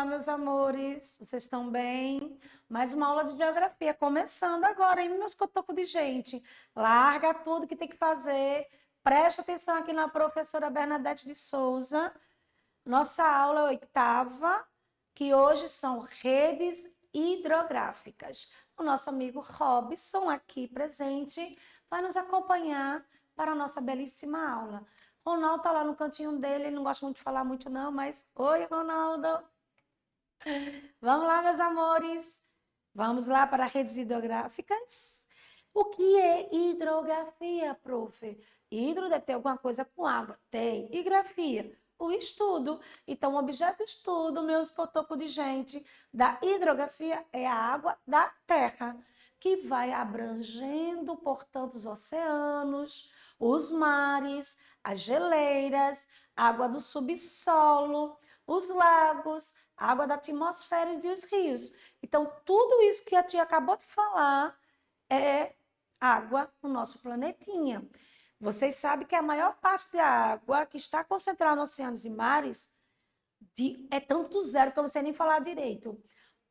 Olá, meus amores, vocês estão bem? Mais uma aula de geografia começando agora, hein, meus cotocos de gente? Larga tudo que tem que fazer, presta atenção aqui na professora Bernadette de Souza. Nossa aula é a oitava, que hoje são redes hidrográficas. O nosso amigo Robson, aqui presente, vai nos acompanhar para a nossa belíssima aula. Ronaldo está lá no cantinho dele, ele não gosta muito de falar muito não, mas oi, Ronaldo! Vamos lá, meus amores. Vamos lá para redes hidrográficas. O que é hidrografia, prof? Hidro deve ter alguma coisa com água. Tem. E grafia? O estudo. Então, o objeto de estudo, meus cotocos de gente, da hidrografia é a água da terra, que vai abrangendo, portanto, os oceanos, os mares, as geleiras, água do subsolo, os lagos, a água da atmosfera e os rios. Então, tudo isso que a tia acabou de falar é água no nosso planetinha. Vocês sabem que a maior parte da água que está concentrada nos oceanos e mares é tanto zero que eu não sei nem falar direito.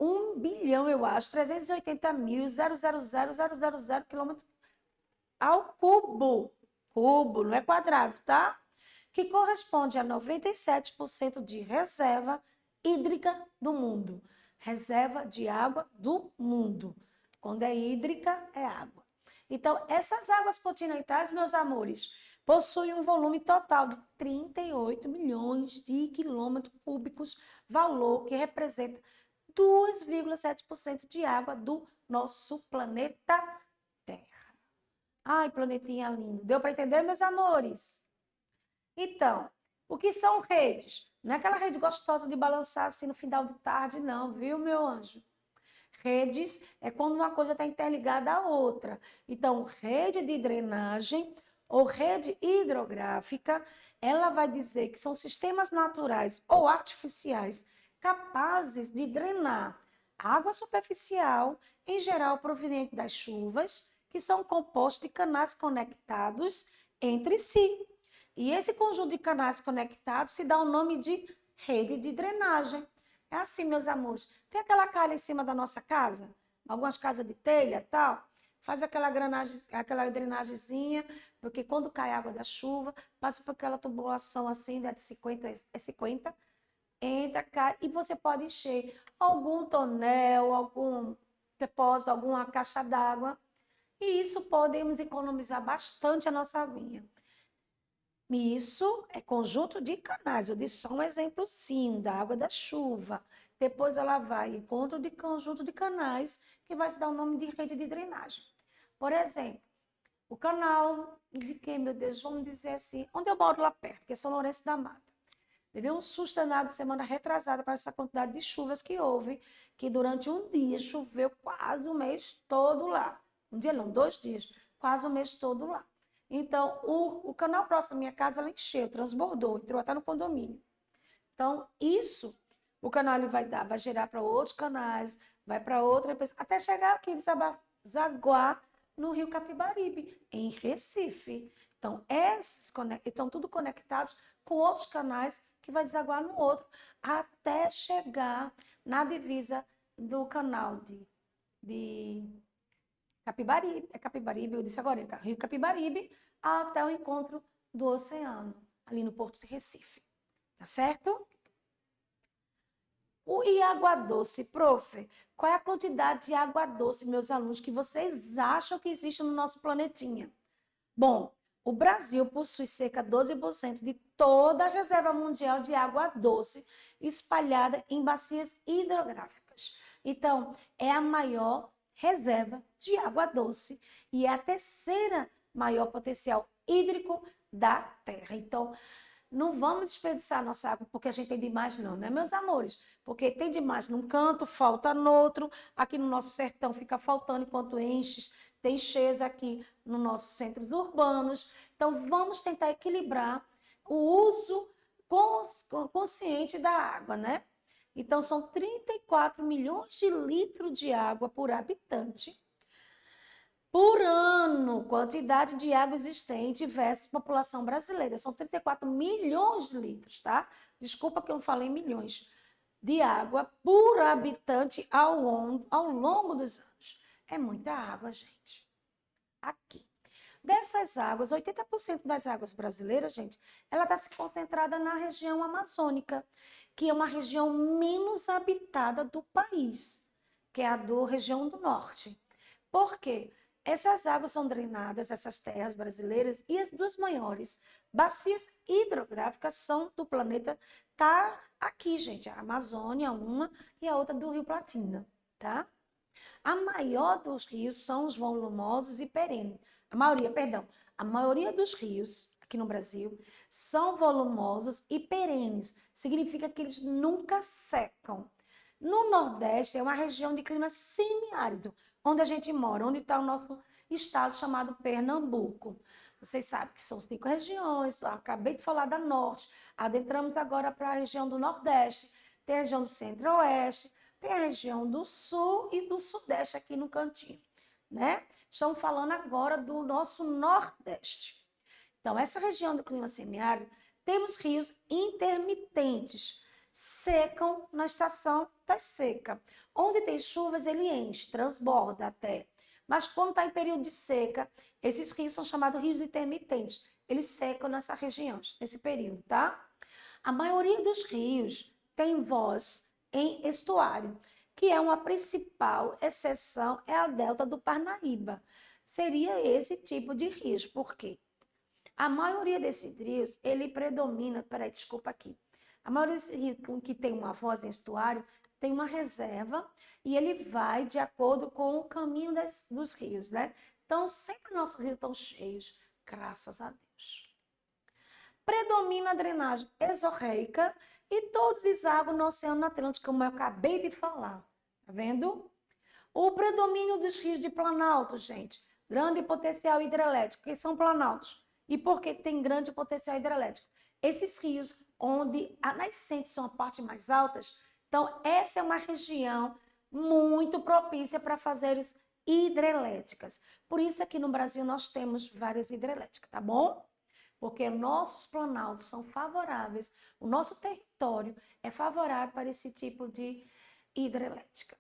1 bilhão, eu acho, 380 mil, 0,00000 quilômetros ao cubo. Cubo, não é quadrado, tá? Que corresponde a 97% de reserva hídrica do mundo. Reserva de água do mundo. Quando é hídrica, é água. Então, essas águas continentais, meus amores, possuem um volume total de 38 milhões de quilômetros cúbicos, valor que representa 2,7% de água do nosso planeta Terra. Ai, planetinha lindo. Deu para entender, meus amores? Então, o que são redes? Não é aquela rede gostosa de balançar assim no final de tarde, não, viu, meu anjo? Redes é quando uma coisa está interligada à outra. Então, rede de drenagem ou rede hidrográfica, ela vai dizer que são sistemas naturais ou artificiais capazes de drenar água superficial, em geral proveniente das chuvas, que são compostos de canais conectados entre si. E esse conjunto de canais conectados se dá o nome de rede de drenagem. É assim, meus amores. Tem aquela calha em cima da nossa casa, algumas casas de telha e tal, faz aquela drenagemzinha, porque quando cai água da chuva, passa por aquela tubulação assim, né, de 50, entra, cai, e você pode encher algum tonel, algum depósito, alguma caixa d'água, e isso podemos economizar bastante a nossa aguinha. Isso é conjunto de canais. Eu disse só um exemplozinho da água da chuva. Depois ela vai encontro de conjunto de canais, que vai se dar o nome de rede de drenagem. Por exemplo, o canal de quem, meu Deus, vamos dizer assim, onde eu moro lá perto, que é São Lourenço da Mata. Levei um susto danado semana retrasada para essa quantidade de chuvas que houve, que durante um dia choveu quase o mês todo lá. Um dia não, 2 dias, quase o mês todo lá. Então, o canal próximo da minha casa, ela encheu, transbordou, entrou até no condomínio. Então, isso, o canal ele vai gerar para outros canais, vai para outra, até chegar aqui, desaguar no Rio Capibaribe, em Recife. Então, esses estão tudo conectados com outros canais que vai desaguar no outro, até chegar na divisa do canal de Capibaribe, é Capibaribe, eu disse agora, Rio Capibaribe, até o encontro do oceano, ali no Porto de Recife. Tá certo? E água doce, prof? Qual é a quantidade de água doce, meus alunos, que vocês acham que existe no nosso planetinha? Bom, o Brasil possui cerca de 12% de toda a reserva mundial de água doce espalhada em bacias hidrográficas. Então, é a maior reserva de água doce e é a terceira maior potencial hídrico da Terra. Então, não vamos desperdiçar nossa água porque a gente tem demais, não, né, meus amores? Porque tem demais num canto, falta no outro. Aqui no nosso sertão fica faltando enquanto enches. Tem cheias aqui nos nossos centros urbanos. Então, vamos tentar equilibrar o uso consciente da água, né? Então, são 34 milhões de litros de água por habitante por ano, quantidade de água existente versus população brasileira. São 34 milhões de litros, tá? Desculpa que eu não falei milhões. de água por habitante ao longo dos anos. É muita água, gente. Aqui. Dessas águas, 80% das águas brasileiras, gente, ela está se concentrada na região amazônica, que é uma região menos habitada do país, que é a região do norte. Por quê? Essas águas são drenadas, essas terras brasileiras, e as duas maiores bacias hidrográficas são do planeta, tá aqui, gente, a Amazônia, uma, e a outra do Rio Platina, tá? A maior dos rios são os volumosos e perenes. A maioria dos rios aqui no Brasil são volumosos e perenes. Significa que eles nunca secam. No Nordeste é uma região de clima semiárido, onde a gente mora, onde está o nosso estado chamado Pernambuco. Vocês sabem que são 5 regiões, eu acabei de falar da Norte, adentramos agora para a região do Nordeste, tem a região do Centro-Oeste, tem a região do Sul e do Sudeste aqui no cantinho, né? Estamos falando agora do nosso Nordeste. Então, essa região do clima semiárido, temos rios intermitentes, secam na estação da seca. Onde tem chuvas, ele enche, transborda até. Mas quando está em período de seca, esses rios são chamados rios intermitentes. Eles secam nessa região, nesse período, tá? A maioria dos rios tem voz em estuário, que é uma principal exceção, é a delta do Parnaíba. Seria esse tipo de rios, por quê? A maioria desses rios, ele predomina, desculpa aqui. A maioria desses rios que tem uma voz em estuário, tem uma reserva e ele vai de acordo com o caminho dos rios, né? Então, sempre nossos rios estão cheios, graças a Deus. Predomina a drenagem exorreica e todos desaguam no Oceano Atlântico, como eu acabei de falar. Tá vendo? O predomínio dos rios de planalto, gente. Grande potencial hidrelétrico. Que são planaltos? E por que tem grande potencial hidrelétrico? Esses rios onde as nascentes são a parte mais altas, então essa é uma região muito propícia para fazer hidrelétricas. Por isso aqui no Brasil nós temos várias hidrelétricas, tá bom? Porque nossos planaltos são favoráveis, o nosso território é favorável para esse tipo de hidrelétrica,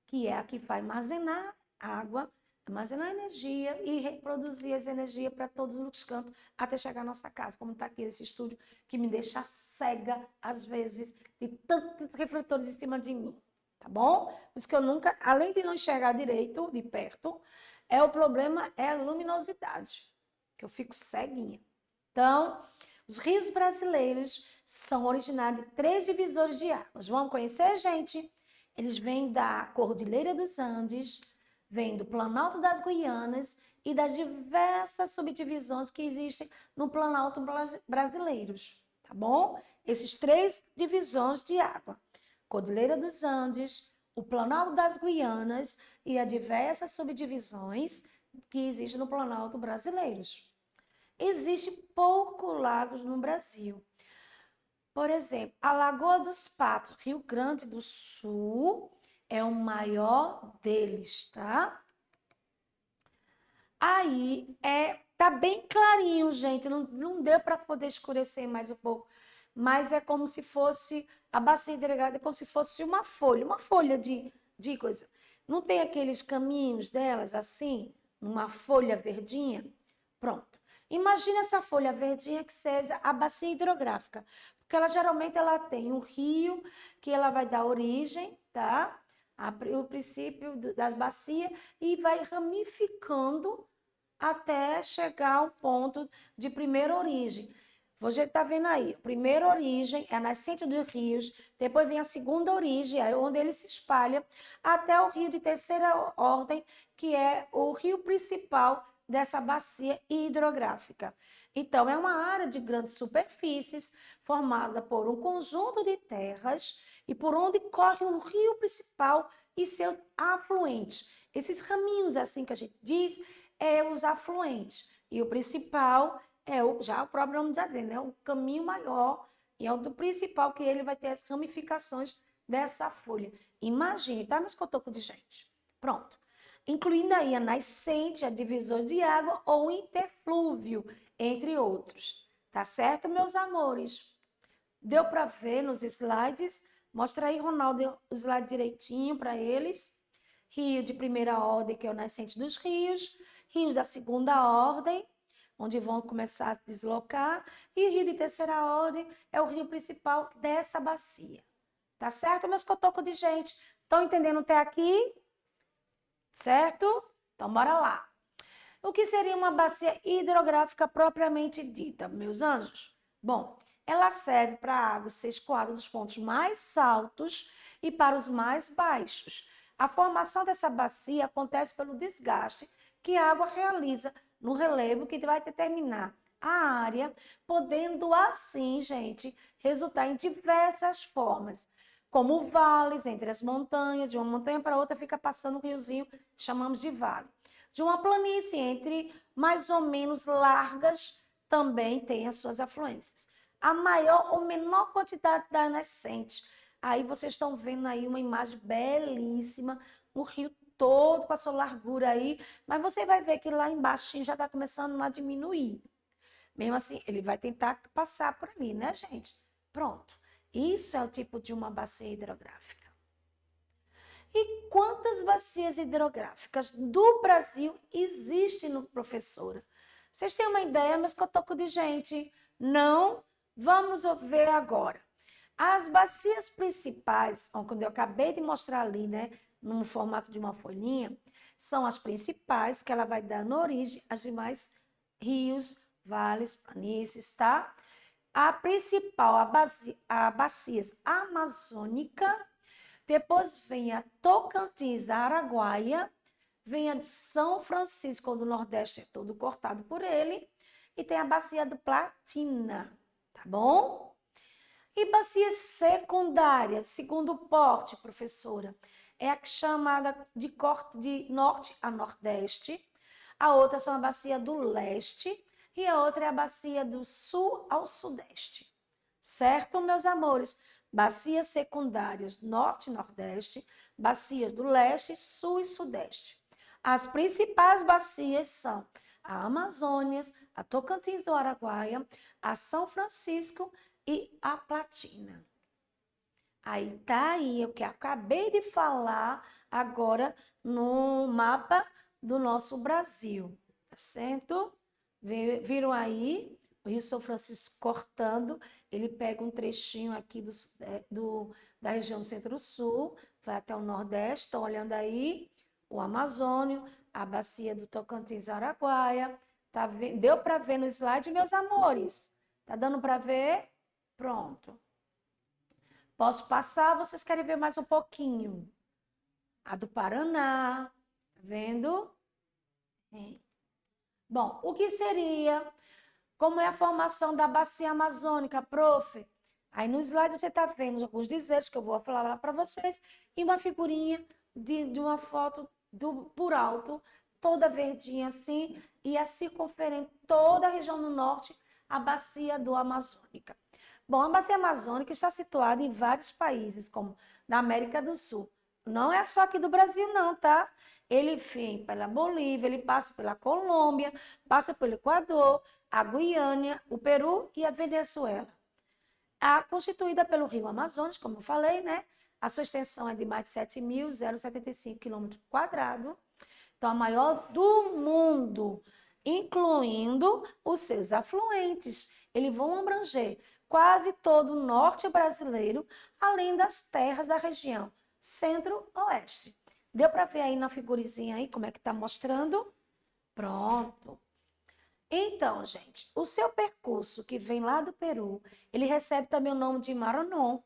que é a que vai armazenar água, armazenar energia e reproduzir essa energia para todos os cantos até chegar à nossa casa, como está aqui esse estúdio que me deixa cega, às vezes, de tantos refletores em cima de mim, tá bom? Por isso que eu nunca, além de não enxergar direito, de perto, o problema é a luminosidade, que eu fico ceguinha. Então, os rios brasileiros são originários de 3 divisores de águas. Vamos conhecer, gente? Eles vêm da Cordilheira dos Andes, vêm do Planalto das Guianas e das diversas subdivisões que existem no Planalto brasileiros, tá bom? Esses 3 divisões de água. Cordilheira dos Andes, o Planalto das Guianas e as diversas subdivisões que existem no Planalto brasileiros. Existe poucos lagos no Brasil. Por exemplo, a Lagoa dos Patos, Rio Grande do Sul, é o maior deles, tá? Aí, tá bem clarinho, gente, não deu para poder escurecer mais um pouco, mas é como se fosse, a bacia hidrográfica é como se fosse uma folha de coisa. Não tem aqueles caminhos delas assim, uma folha verdinha? Pronto. Imagina essa folha verdinha que seja a bacia hidrográfica, porque ela geralmente tem um rio que ela vai dar origem, tá? O princípio das bacias e vai ramificando até chegar ao ponto de primeira origem. Você está vendo aí, a primeira origem é a nascente dos rios, depois vem a segunda origem, onde ele se espalha, até o rio de terceira ordem, que é o rio principal dessa bacia hidrográfica. Então, é uma área de grandes superfícies, formada por um conjunto de terras e por onde corre o rio principal e seus afluentes. Esses raminhos, assim que a gente diz, os afluentes. E o principal já o próprio nome já diz, né? O caminho maior e é o do principal, que ele vai ter as ramificações dessa folha. Imagine, tá nos cotocos de gente. Pronto. Incluindo aí a nascente, a divisões de água ou interflúvio, entre outros. Tá certo, meus amores? Deu para ver nos slides? Mostra aí, Ronaldo, o slide direitinho para eles. Rio de primeira ordem, que é o nascente dos rios. Rios da segunda ordem, onde vão começar a se deslocar. E o rio de terceira ordem é o rio principal dessa bacia. Tá certo, meus cotocos de gente? Estão entendendo até aqui? Certo? Então, bora lá. O que seria uma bacia hidrográfica propriamente dita, meus anjos? Bom, ela serve para a água ser escoada dos pontos mais altos e para os mais baixos. A formação dessa bacia acontece pelo desgaste que a água realiza no relevo que vai determinar a área, podendo assim, gente, resultar em diversas formas, como vales entre as montanhas, de uma montanha para outra fica passando um riozinho, chamamos de vale. De uma planície entre mais ou menos largas, também tem as suas afluências. A maior ou menor quantidade da nascente. Aí vocês estão vendo aí uma imagem belíssima, o rio todo com a sua largura aí, mas você vai ver que lá embaixo já está começando a diminuir. Mesmo assim, ele vai tentar passar por ali, né, gente? Pronto. Isso é o tipo de uma bacia hidrográfica. E quantas bacias hidrográficas do Brasil existem, professora? Vocês têm uma ideia, mas cotoco de gente? Não? Vamos ver agora. As bacias principais, quando eu acabei de mostrar ali, né, no formato de uma folhinha, são as principais, que ela vai dando origem às demais rios, vales, planícies, tá? A principal, a bacias amazônica, depois vem a Tocantins, a Araguaia, vem a de São Francisco do Nordeste, é todo cortado por ele, e tem a bacia do Platina, tá bom? E bacia secundária, segundo porte, professora, é a chamada de corte de norte a nordeste, a outra são a bacia do leste e a outra é a bacia do sul ao sudeste. Certo, meus amores? Bacias secundárias norte e nordeste, bacias do leste, sul e sudeste. As principais bacias são a Amazônia, a Tocantins do Araguaia, a São Francisco e a Platina. Aí tá aí o que eu acabei de falar agora no mapa do nosso Brasil, tá certo? Viram aí o Rio São Francisco cortando, ele pega um trechinho aqui da região centro-sul, vai até o nordeste, estão olhando aí o Amazônio, a bacia do Tocantins Araguaia, tá, deu para ver no slide, meus amores? Tá dando para ver? Pronto. Posso passar, vocês querem ver mais um pouquinho? A do Paraná, tá vendo? Bom, o que seria? Como é a formação da bacia amazônica, prof? Aí no slide você está vendo alguns dizeres que eu vou falar para vocês e uma figurinha de uma foto por alto, toda verdinha assim, e a circunferente toda a região do norte, a bacia do Amazônica. Bom, a bacia amazônica está situada em vários países, como na América do Sul. Não é só aqui do Brasil, não, tá? Ele vem pela Bolívia, ele passa pela Colômbia, passa pelo Equador, a Guiana, o Peru e a Venezuela. Constituída pelo rio Amazonas, como eu falei, né? A sua extensão é de mais de 7.075 quilômetros quadrados. Então, a maior do mundo, incluindo os seus afluentes. Eles vão abranger quase todo o norte brasileiro, além das terras da região centro-oeste. Deu para ver aí na figurinha aí como é que está mostrando? Pronto. Então, gente, o seu percurso que vem lá do Peru, ele recebe também o nome de Maranon.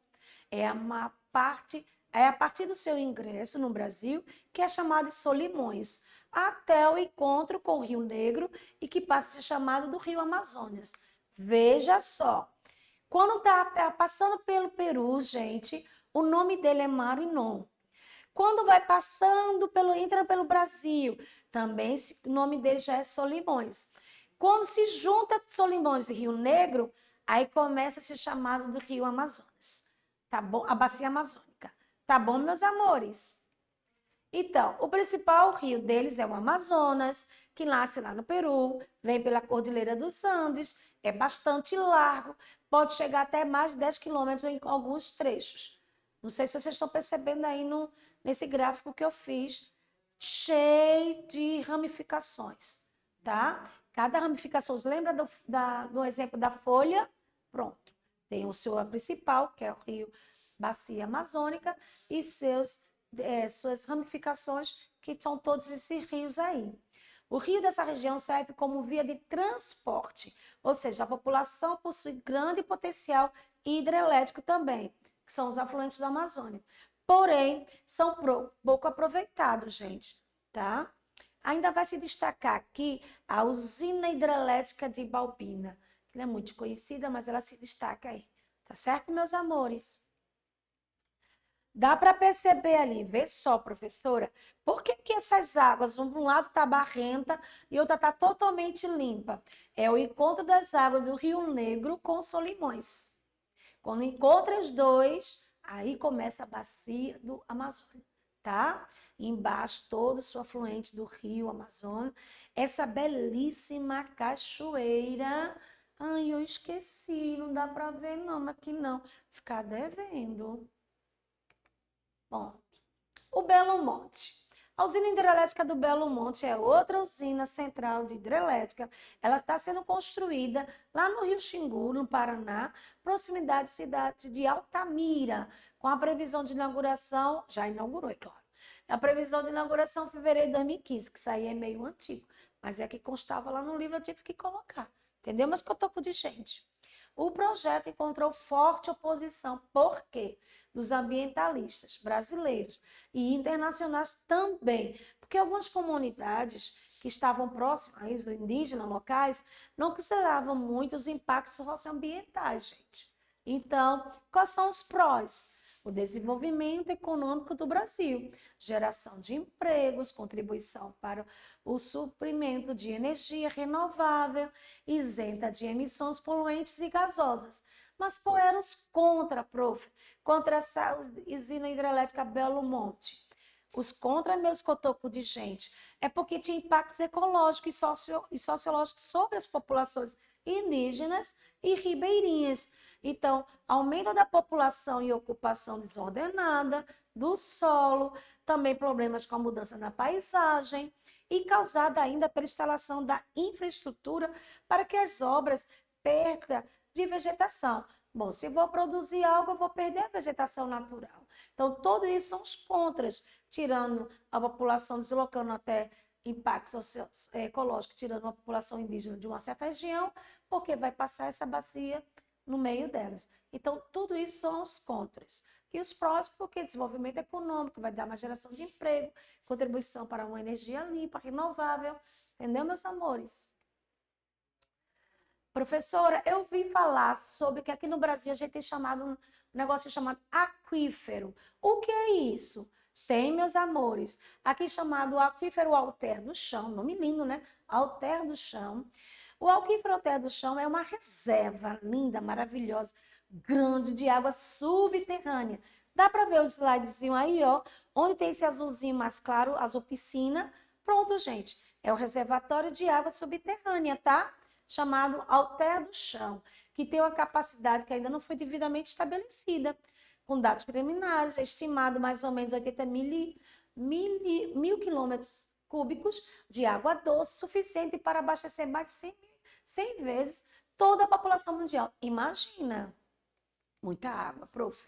É a partir do seu ingresso no Brasil, que é chamado de Solimões, até o encontro com o Rio Negro e que passa a ser chamado do Rio Amazonas. Veja só, quando está passando pelo Peru, gente, o nome dele é Marinon. Quando vai entra pelo Brasil, também o nome dele já é Solimões. Quando se junta Solimões e Rio Negro, aí começa a ser chamado do Rio Amazonas. Tá bom? A bacia amazônica. Tá bom, meus amores? Então, o principal rio deles é o Amazonas, que nasce lá no Peru, vem pela Cordilheira dos Andes, é bastante largo, pode chegar até mais de 10 quilômetros em alguns trechos. Não sei se vocês estão percebendo aí nesse gráfico que eu fiz, cheio de ramificações, tá? Cada ramificação, lembra do exemplo da folha? Pronto. Tem o seu principal, que é o rio Bacia Amazônica, e suas ramificações, que são todos esses rios aí. O rio dessa região serve como via de transporte, ou seja, a população possui grande potencial hidrelétrico também, que são os afluentes da Amazônia. Porém, são pouco aproveitados, gente, tá? Ainda vai se destacar aqui a usina hidrelétrica de Balbina, que não é muito conhecida, mas ela se destaca aí. Tá certo, meus amores? Dá para perceber ali, vê só, professora, por que essas águas, um lado está barrenta e outra está totalmente limpa? É o encontro das águas do Rio Negro com os Solimões. Quando encontra os dois, aí começa a bacia do Amazonas, tá? Embaixo, todo o afluente do rio Amazonas. Essa belíssima cachoeira. Ai, eu esqueci, não dá para ver não, aqui não. Ficar devendo. Bom, o Belo Monte. A usina hidrelétrica do Belo Monte é outra usina central de hidrelétrica. Ela está sendo construída lá no Rio Xingu, no Paraná, proximidade da cidade de Altamira, com a previsão de inauguração, já inaugurou, é claro. A previsão de inauguração em fevereiro de 2015, que isso aí é meio antigo, mas é que constava lá no livro, eu tive que colocar. Entendeu? Mas que eu toco de gente. O projeto encontrou forte oposição, por quê? Dos ambientalistas brasileiros e internacionais também, porque algumas comunidades que estavam próximas, os indígenas locais, não consideravam muito os impactos socioambientais, gente. Então, quais são os prós? O desenvolvimento econômico do Brasil, geração de empregos, contribuição para o suprimento de energia renovável, isenta de emissões poluentes e gasosas. Mas qual eram os contra, prof? Contra essa usina hidrelétrica Belo Monte? Os contra, meus cotocos de gente, é porque tinha impactos ecológicos e sociológicos sobre as populações indígenas e ribeirinhas. Então, aumento da população e ocupação desordenada do solo, também problemas com a mudança na paisagem e causada ainda pela instalação da infraestrutura para que as obras perda de vegetação. Bom, se vou produzir algo, eu vou perder a vegetação natural. Então, todos isso são os contras, tirando a população, deslocando até impactos ecológicos, tirando a população indígena de uma certa região, porque vai passar essa bacia no meio delas. Então, tudo isso são os contras. E os prós, porque desenvolvimento econômico, vai dar uma geração de emprego, contribuição para uma energia limpa, renovável. Entendeu, meus amores? Professora, eu vi falar sobre que aqui no Brasil a gente tem um negócio chamado aquífero. O que é isso? Tem, meus amores, aqui chamado aquífero Alter do Chão, nome lindo, né? Alter do Chão. O aquífero Alter do Chão é uma reserva linda, maravilhosa, grande de água subterrânea. Dá para ver o slidezinho aí, ó, onde tem esse azulzinho mais claro, azul piscina. Pronto, gente, é o reservatório de água subterrânea, tá? Chamado Alter do Chão, que tem uma capacidade que ainda não foi devidamente estabelecida. Com dados preliminares, é estimado mais ou menos 80 mil quilômetros cúbicos de água doce, suficiente para abastecer mais de 100 vezes toda a população mundial. Imagina! Muita água, prof.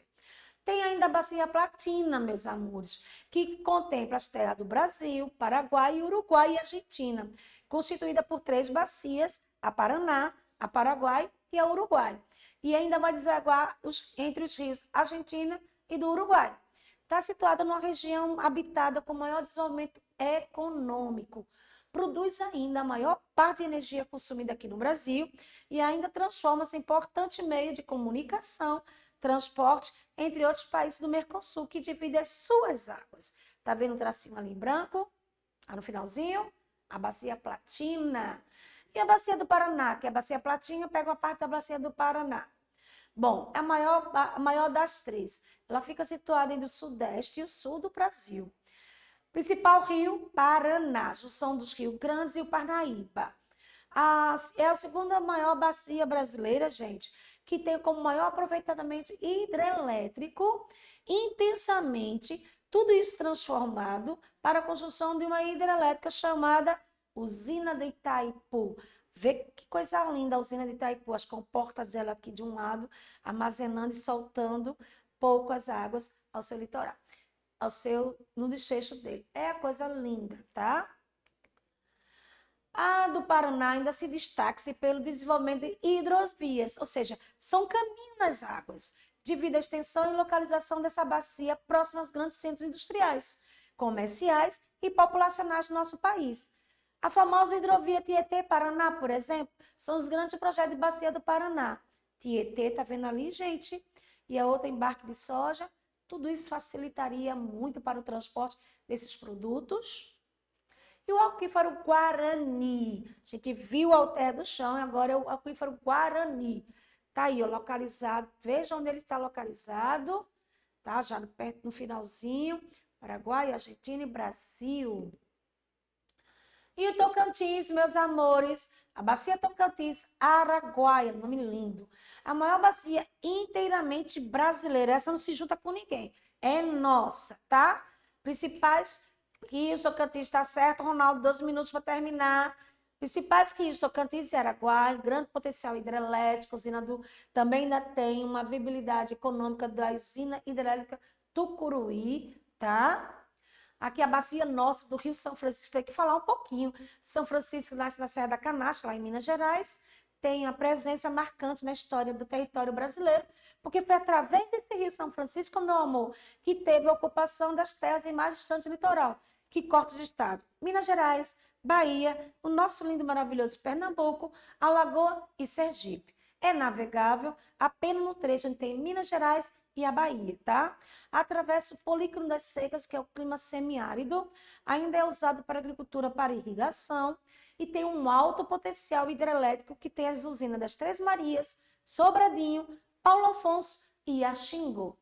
Tem ainda a Bacia Platina, meus amores, que contempla as terras do Brasil, Paraguai, Uruguai e Argentina, constituída por 3 bacias, a Paraná, a Paraguai e a Uruguai. E ainda vai desaguar entre os rios Argentina e do Uruguai. Está situada numa região habitada com maior desenvolvimento econômico. Produz ainda a maior parte de energia consumida aqui no Brasil e ainda transforma-se em importante meio de comunicação, transporte, entre outros países do Mercosul, que dividem as suas águas. Está vendo o tracinho ali em branco? Lá no finalzinho? A Bacia Platina. E a Bacia do Paraná, que é a Bacia Platina, pega uma parte da Bacia do Paraná. Bom, é a maior das 3. Ela fica situada entre o sudeste e o sul do Brasil. Principal rio, Paraná, junção dos rios Grandes e o Parnaíba. É a segunda maior bacia brasileira, gente, que tem como maior aproveitamento hidrelétrico, intensamente, tudo isso transformado para a construção de uma hidrelétrica chamada Usina de Itaipu. Vê que coisa linda a usina de Itaipu, as comportas dela aqui de um lado, armazenando e soltando poucas águas ao seu litoral, no desfecho dele. É a coisa linda, tá? A do Paraná ainda se destaca-se pelo desenvolvimento de hidrovias, ou seja, são caminhos nas águas, devido à extensão e localização dessa bacia próxima aos grandes centros industriais, comerciais e populacionais do nosso país. A famosa hidrovia Tietê-Paraná, por exemplo, são os grandes projetos de bacia do Paraná. Tietê, tá vendo ali, gente? E a outra embarque de soja. Tudo isso facilitaria muito para o transporte desses produtos. E o aquífero Guarani. A gente viu o alter do chão e agora é o aquífero Guarani. Tá aí, ó, localizado. Veja onde ele está localizado. Tá? Já perto, no finalzinho. Paraguai, Argentina e Brasil. E o Tocantins, meus amores, a bacia Tocantins Araguaia, nome lindo. A maior bacia inteiramente brasileira. Essa não se junta com ninguém. É nossa, tá? Principais rios, Tocantins, está certo, Ronaldo, 12 minutos para terminar. Principais rios, Tocantins e Araguaia, grande potencial hidrelétrico, também ainda tem uma viabilidade econômica da usina hidrelétrica Tucuruí, tá? Aqui a bacia nossa do Rio São Francisco, tem que falar um pouquinho. São Francisco nasce na Serra da Canastra, lá em Minas Gerais, tem a presença marcante na história do território brasileiro, porque foi através desse Rio São Francisco, meu amor, que teve a ocupação das terras em mais distante litoral, que corta os estados. Minas Gerais, Bahia, o nosso lindo e maravilhoso Pernambuco, Alagoas e Sergipe. É navegável apenas no trecho onde tem Minas Gerais e a Bahia, tá? Atravessa o polígono das secas, que é o clima semiárido, ainda é usado para agricultura para irrigação e tem um alto potencial hidrelétrico que tem as usinas das Três Marias, Sobradinho, Paulo Afonso e Axingu.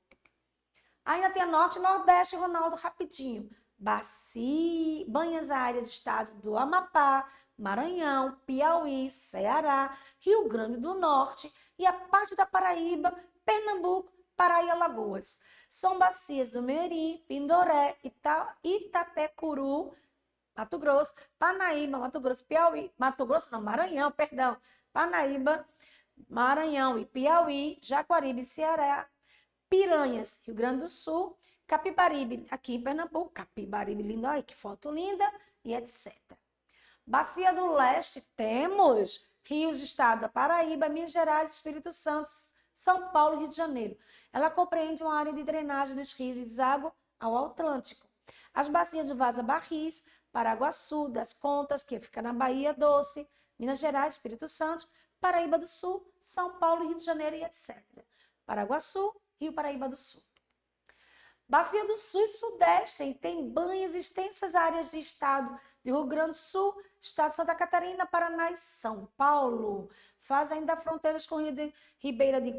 Ainda tem a Norte e Nordeste, Ronaldo, rapidinho. Banhas áreas de estado do Amapá, Maranhão, Piauí, Ceará, Rio Grande do Norte e a parte da Paraíba, Pernambuco, Pará e Alagoas. São bacias do Mirim, Pindoré, Itapecuru, Mato Grosso, Parnaíba, Mato Grosso, Piauí, Maranhão, perdão, Parnaíba, Maranhão e Piauí, Jaguaribe, Ceará, Piranhas, Rio Grande do Sul, Capibaribe, aqui em Pernambuco, Capibaribe, lindo, olha que foto linda, e etc. Bacia do Leste, temos rios, estado da Paraíba, Minas Gerais, Espírito Santo, São Paulo e Rio de Janeiro. Ela compreende uma área de drenagem dos rios de deságua ao Atlântico. As bacias do Vaza Barris, Paraguaçu, das Contas, que fica na Bahia Doce, Minas Gerais, Espírito Santo, Paraíba do Sul, São Paulo, Rio de Janeiro e etc. Paraguaçu, Rio Paraíba do Sul. Bacia do Sul e Sudeste, tem banhas, extensas áreas de estado de Rio Grande do Sul, estado de Santa Catarina, Paraná e São Paulo. Faz ainda fronteiras com Rio de Ribeira de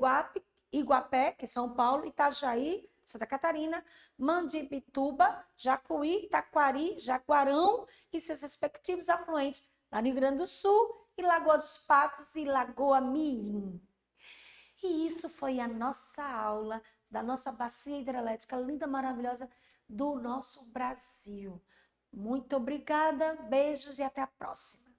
Iguapé, que é São Paulo, Itajaí, Santa Catarina, Mandibituba, Jacuí, Taquari, Jaguarão e seus respectivos afluentes lá no Rio Grande do Sul e Lagoa dos Patos e Lagoa Mirim. E isso foi a nossa aula da nossa bacia hidrelétrica linda, maravilhosa do nosso Brasil. Muito obrigada, beijos e até a próxima.